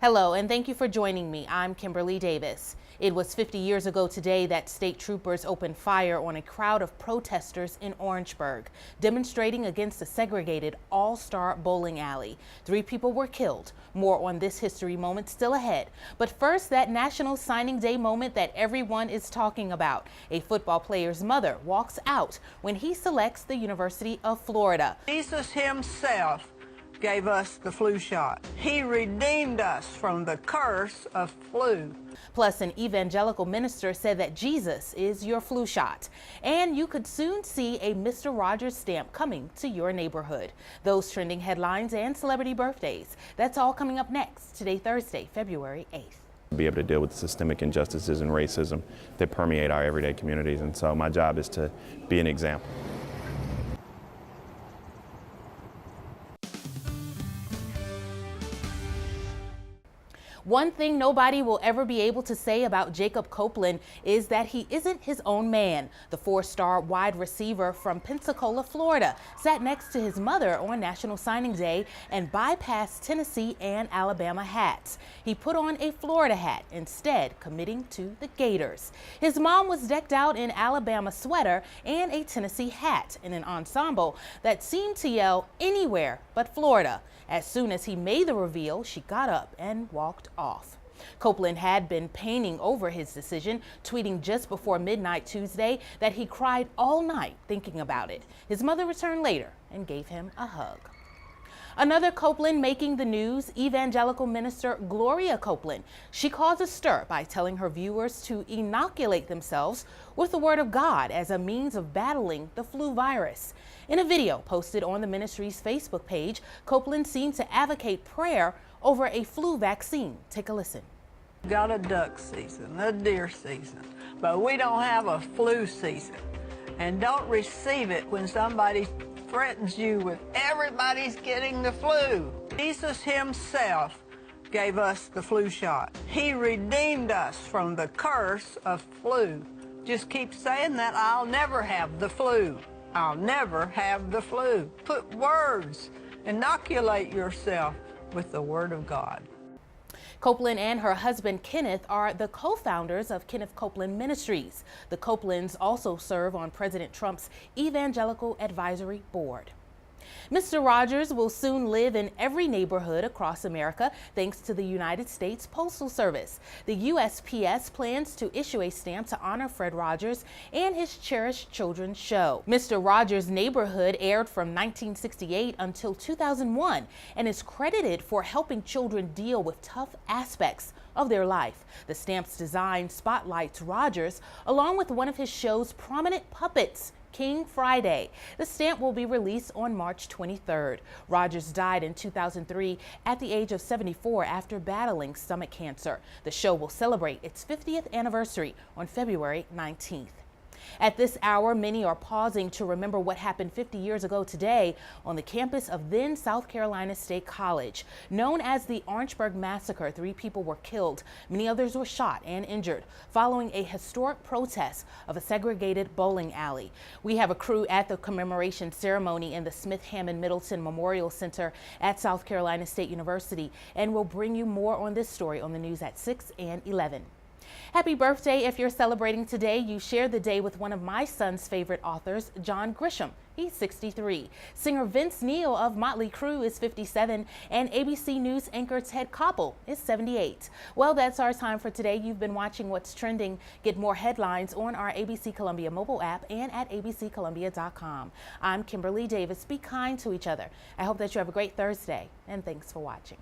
Hello, and thank you for joining me. I'm Kimberlei Davis. It was 50 years ago today that state troopers opened fire on a crowd of protesters in Orangeburg, demonstrating against a segregated all-star bowling alley. 3 people were killed. More on this history moment still ahead. But first, that National Signing Day moment that everyone is talking about. A football player's mother walks out when he selects the University of Florida. Jesus himself gave us the flu shot. He redeemed us from the curse of flu. Plus, an evangelical minister said that Jesus is your flu shot. And you could soon see a Mr. Rogers stamp coming to your neighborhood. Those trending headlines and celebrity birthdays. That's all coming up next, today, Thursday, February 8th. Be able to deal with the systemic injustices and racism that permeate our everyday communities. And so my job is to be an example. One thing nobody will ever be able to say about Jacob Copeland is that he isn't his own man. The 4-star wide receiver from Pensacola, Florida, sat next to his mother on National Signing Day and bypassed Tennessee and Alabama hats. He put on a Florida hat, instead committing to the Gators. His mom was decked out in Alabama sweater and a Tennessee hat in an ensemble that seemed to yell anywhere but Florida. As soon as he made the reveal, she got up and walked off. Copeland had been painting over his decision, tweeting just before midnight Tuesday that he cried all night thinking about it. His mother returned later and gave him a hug. Another Copeland making the news, evangelical minister Gloria Copeland. She caused a stir by telling her viewers to inoculate themselves with the Word of God as a means of battling the flu virus. In a video posted on the ministry's Facebook page, Copeland seemed to advocate prayer over a flu vaccine. Take a listen. Got a duck season, a deer season, but we don't have a flu season. And don't receive it when somebody threatens you with everybody's getting the flu. Jesus himself gave us the flu shot. He redeemed us from the curse of flu. Just keep saying that. I'll never have the flu. I'll never have the flu. Put words, inoculate yourself with the Word of God. Copeland and her husband Kenneth are the co-founders of Kenneth Copeland Ministries. The Copelands also serve on President Trump's Evangelical Advisory Board. Mr. Rogers will soon live in every neighborhood across America thanks to the United States Postal Service. The USPS plans to issue a stamp to honor Fred Rogers and his cherished children's show. Mr. Rogers' Neighborhood aired from 1968 until 2001 and is credited for helping children deal with tough aspects of their life. The stamp's design spotlights Rogers along with one of his show's prominent puppets, King Friday. The stamp will be released on March 23rd. Rogers died in 2003 at the age of 74 after battling stomach cancer. The show will celebrate its 50th anniversary on February 19th. At this hour, many are pausing to remember what happened 50 years ago today on the campus of then South Carolina State College. Known as the Orangeburg Massacre, 3 people were killed. Many others were shot and injured following a historic protest of a segregated bowling alley. We have a crew at the commemoration ceremony in the Smith-Hammond Middleton Memorial Center at South Carolina State University, and we'll bring you more on this story on the news at 6 and 11. Happy birthday if you're celebrating today. You share the day with one of my son's favorite authors, John Grisham. He's 63. Singer Vince Neil of Motley Crue is 57, and ABC News anchor Ted Koppel is 78. Well, that's our time for today. You've been watching What's Trending. Get more headlines on our ABC Columbia mobile app and at abccolumbia.com. I'm Kimberlei Davis. Be kind to each other. I hope that you have a great Thursday, and thanks for watching.